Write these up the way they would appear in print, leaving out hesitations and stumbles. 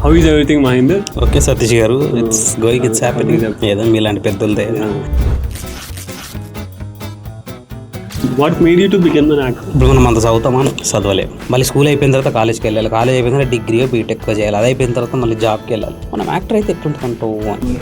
How is everything Mahender? Okay Satish garu, it's going, it's happening. ఏదో మీలాంటి పెద్దలదే. What made you to become an actor? ఇప్పుడు మనం అంత చదువుతామా, చదవలేము. మళ్ళీ స్కూల్ అయిపోయిన తర్వాత కాలేజ్కి వెళ్ళాలి, కాలేజ్ అయిపోయిన తర్వాత డిగ్రీ బీటెక్ చేయాలి, అది అయిపోయిన తర్వాత మళ్ళీ జాబ్కి వెళ్ళాలి. మనం యాక్టర్ అయితే ఎట్లుంటుందంటూ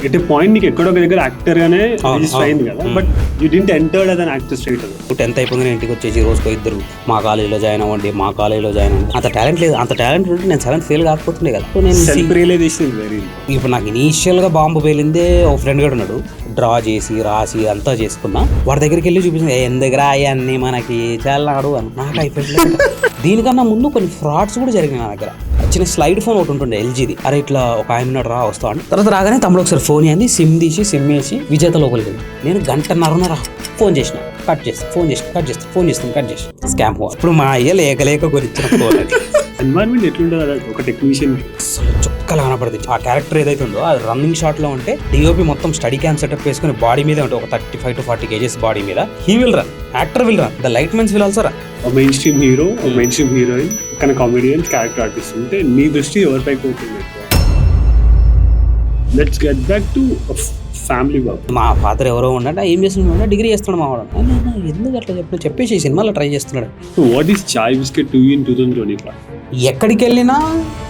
ఎట్ పాయింట్ నీకు ఎక్కడో ఒక దగ్గర యాక్టర్ గానే రిజిస్టర్ అయింది కదా, but you didn't entered as an actor straight away. 10th అయిపోయింది, ఇంటికి వచ్చేసి రోజుకో ఇద్దరు మా కాలేజీలో జాయిన్ అవ్వండి, మా కాలేజీలో జాయిన్ అవ్వండి. అంత టాలెంట్ లేదు. అంత టాలెంట్ ఉంటే నేను 7th ఫెయిల్ కాకపోతుండే కదా. నేను సెల్ఫ్ రియలైజేషన్ ఇస్ వెరీ. ఇప్పుడు నాకు ఇనీషియల్గా బాంబు పేలిందే ఒక ఫ్రెండ్ కూడా ఉన్నాడు, డ్రా చేసి రాసి అంతా చేసుకున్నా. వాడి దగ్గరికి వెళ్ళి చూపించింది, ఎందుకు అవన్నీ మనకి చాలనాడు అని. నాకు అయిపోయింది. దీనికన్నా ముందు కొన్ని ఫ్రాడ్స్ కూడా జరిగినాయి నా దగ్గర. చిన్న స్లైడ్ ఫోన్ ఒకటి ఉంటుండే LGది. అరే ఇట్లా ఒక ఆయన రా వస్తా అని. తర్వాత రాగానే తమ్ముడు ఒకసారి ఫోన్ అయింది, సిమ్ తీసి సిమ్ వేసి విజేత లోపలికి వెళ్ళి నేను గంటన్నర ఫోన్ చేసిన, కట్ చేస్తాను, ఫోన్ చేసి కట్ చేస్తాను, ఫోన్ చేస్తాను, కట్ చేసి స్కామ్. ఇప్పుడు మా అయ్య లేక కొనిచ్చిన ఫోన్. ఎన్వైరన్మెంట్ ఎట్లుంటుంది ఒక టెక్నీషియన్? చుక్కలు కనపడుతుంది. ఆ క్యారెక్టర్ ఏదైతే ఉందో అది రన్నింగ్ షాట్ లో ఉంటే DOP మొత్తం స్టడీ క్యామ్ సెటప్ వేసుకుని బాడీ మీద ఉంటే ఒక 35 to 40 kgs బాడీ మీద he will run, actor will run, the light mens will also run. Main stream hero, main stream heroine, కానీ కామెడియన్స్, క్యారెక్టర్ ఆర్టిస్ట్ ఉంటే నీ దృష్టి ఎవరిపై పోతుంది? Let's get back to family work. మా ఫాదర్ ఎవరో ఉన్నాడు, ఏం చేస్తున్నాడు, డిగ్రీ చేస్తున్నాడు. మా వాడు ఎందుకు అట్లా చెప్పేసి సినిమాలో ట్రై చేస్తున్నాడు. What is Chai Biscuit to you in 2025? ఎక్కడికి వెళ్ళినా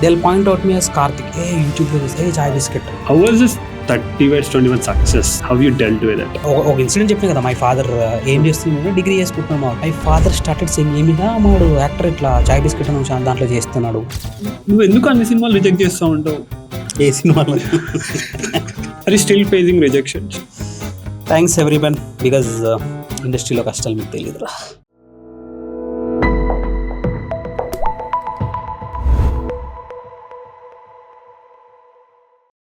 they'll point out me as Karthik. యూట్యూబ్లో చూస్తే Chai Biscuit. How was this 30/21 success? How you dealt with it? ఒక ఇన్సిడెంట్ చెప్పిన కదా, మై ఫాదర్ ఏం చేస్తున్నాడు, డిగ్రీ చేసుకుంటున్నాడు. మా మై ఫాదర్ స్టార్టెడ్ సెయింగ్, ఏమిగా మాడు యాక్టర్ ఇట్లా చాయ్ బిస్కెట్ అని దాంట్లో చేస్తున్నాడు. నువ్వు ఎందుకు అన్ని సినిమాలు రిజెక్ట్ చేస్తూ ఉంటావు? ఏ సినిమాలో? Are you still facing rejections? Thanks everyone, because ఇండస్ట్రీలో కష్టాలు మీకు తెలియదురా.